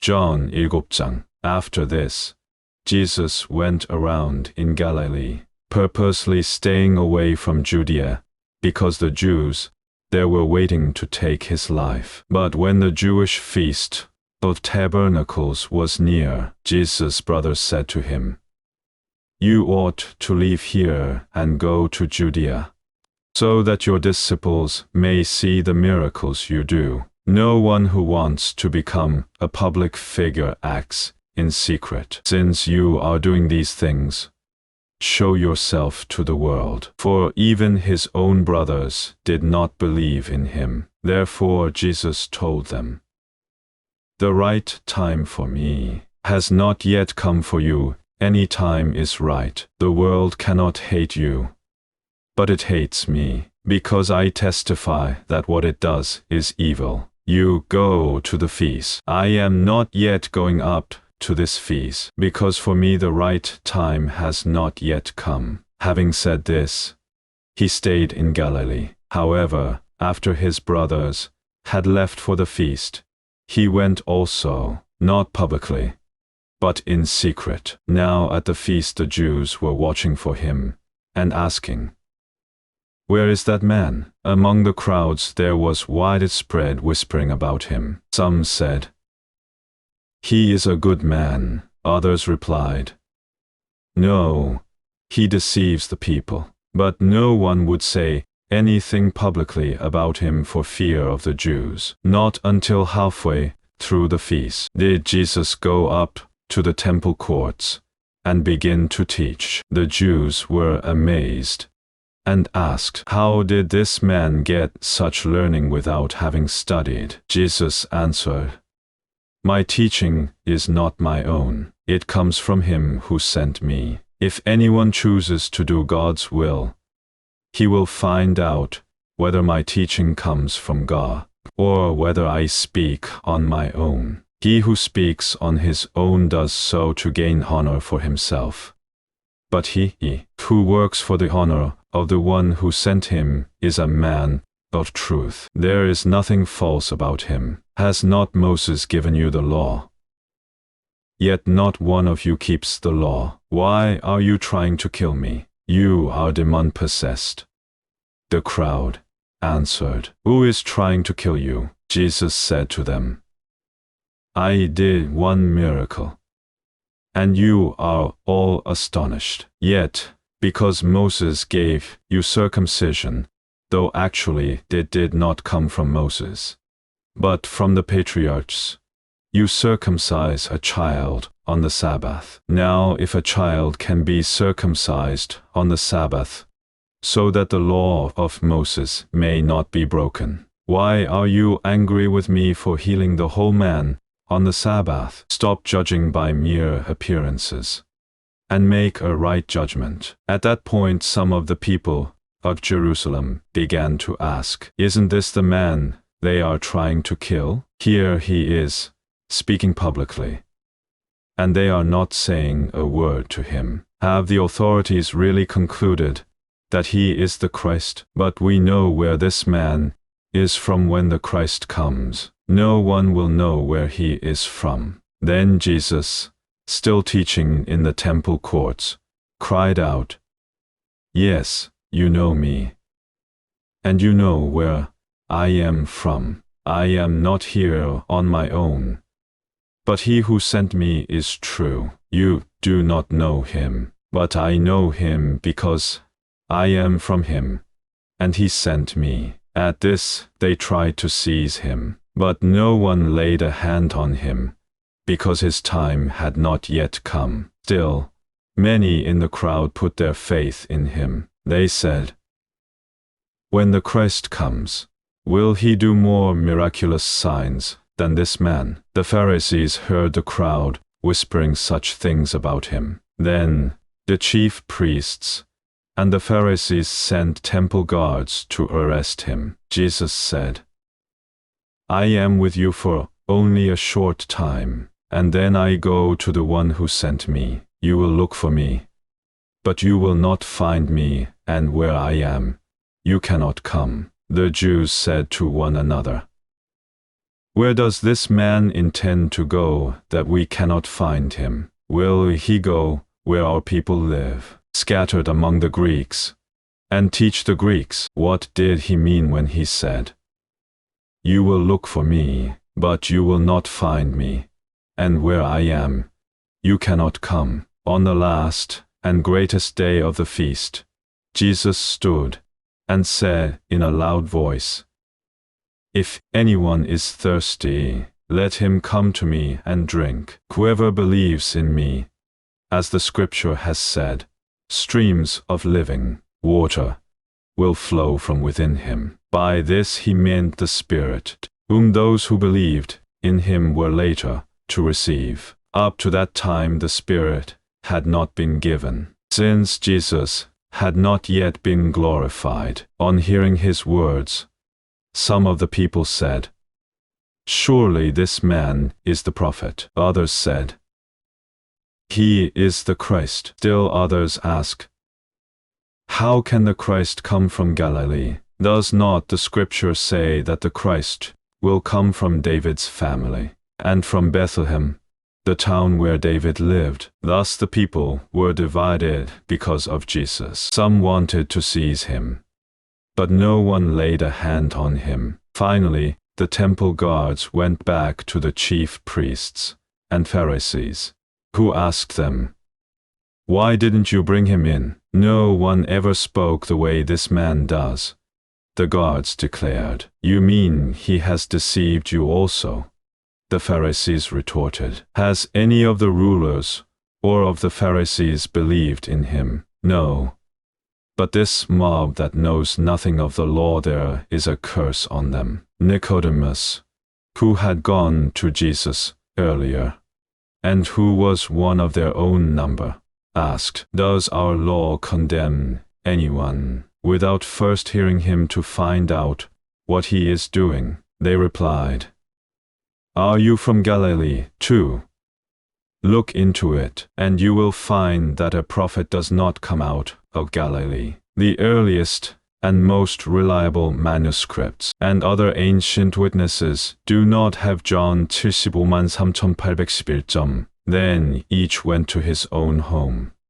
John 7장. After this, Jesus went around in Galilee, purposely staying away from Judea, because the Jews there were waiting to take his life. But when the Jewish feast of Tabernacles was near, Jesus' brothers said to him, "You ought to leave here and go to Judea, so that your disciples may see the miracles you do. No one who wants to become a public figure acts in secret. Since you are doing these things, show yourself to the world." For even his own brothers did not believe in him. Therefore Jesus told them, "The right time for me has not yet come for you. Any time is right. The world cannot hate you, but it hates me, because I testify that what it does is evil. You go to the feast. I am not yet going up to this feast, because for me the right time has not yet come." Having said this, he stayed in Galilee. However, after his brothers had left for the feast, he went also, not publicly, but in secret. Now at the feast the Jews were watching for him, and asking, "Where is that man?" Among the crowds there was widespread whispering about him. Some said, "He is a good man." Others replied, "No, he deceives the people." But no one would say anything publicly about him for fear of the Jews. Not until halfway through the feast did Jesus go up to the temple courts and begin to teach. The Jews were amazed and asked, "How did this man get such learning without having studied?" Jesus answered, "My teaching is not my own. It comes from him who sent me. If anyone chooses to do God's will, he will find out whether my teaching comes from God, or whether I speak on my own. He who speaks on his own does so to gain honor for himself. But he who works for the honor of the one who sent him is a man of truth. There is nothing false about him. Has not Moses given you the law? Yet not one of you keeps the law. Why are you trying to kill me? You are demon-possessed." The crowd answered, "Who is trying to kill you?" Jesus said to them, "I did one miracle, and you are all astonished. Yet, because Moses gave you circumcision, though actually it did not come from Moses, but from the patriarchs, you circumcise a child on the Sabbath. Now if a child can be circumcised on the Sabbath, so that the law of Moses may not be broken, why are you angry with me for healing the whole man on the Sabbath? Stop judging by mere appearances, and make a right judgment." At that point some of the people of Jerusalem began to ask, "Isn't this the man they are trying to kill? Here he is, speaking publicly, and they are not saying a word to him. Have the authorities really concluded that he is the Christ? But we know where this man is from. When the Christ comes, no one will know where he is from." Then Jesus, still teaching in the temple courts, cried out, "Yes, you know me, and you know where I am from. I am not here on my own, but he who sent me is true. You do not know him, but I know him because I am from him, and he sent me." At this they tried to seize him, but no one laid a hand on him, because his time had not yet come. Still, many in the crowd put their faith in him. They said, "When the Christ comes, will he do more miraculous signs than this man?" The Pharisees heard the crowd whispering such things about him. Then the chief priests and the Pharisees sent temple guards to arrest him. Jesus said, "I am with you for only a short time, and then I go to the one who sent me. You will look for me, but you will not find me, and where I am, you cannot come." The Jews said to one another, Where does this man intend to go that we cannot find him? Will he go where our people live, scattered among the Greeks, and teach the Greeks? What did he mean when he said, You will look for me, but you will not find me, and where I am, you cannot come? On the last and greatest day of the feast, Jesus stood and said in a loud voice, If anyone is thirsty, let him come to me and drink. Whoever believes in me, as the scripture has said, streams of living water will flow from within him. By this he meant the Spirit, whom those who believed in him were later to receive. Up to that time the Spirit had not been given, since Jesus had not yet been glorified. On hearing his words, some of the people said, Surely this man is the prophet. Others said, He is the Christ. Still others asked, How can the Christ come from Galilee? Does not the scripture say that the Christ will come from David's family, and from Bethlehem, the town where David lived? Thus the people were divided because of Jesus. Some wanted to seize him, but no one laid a hand on him. Finally, the temple guards went back to the chief priests and Pharisees, who asked them, Why didn't you bring him in? No one ever spoke the way this man does. The guards declared, You mean he has deceived you also? The Pharisees retorted, Has any of the rulers or of the Pharisees believed in him? No. But this mob that knows nothing of the law, there is a curse on them. Nicodemus, who had gone to Jesus earlier, and who was one of their own number, asked, Does our law condemn anyone without first hearing him to find out what he is doing? They replied, Are you from Galilee too? Look into it, and you will find that a prophet does not come out of Galilee. The earliest and most reliable manuscripts and other ancient witnesses do not have John 753811. Then each went to his own home.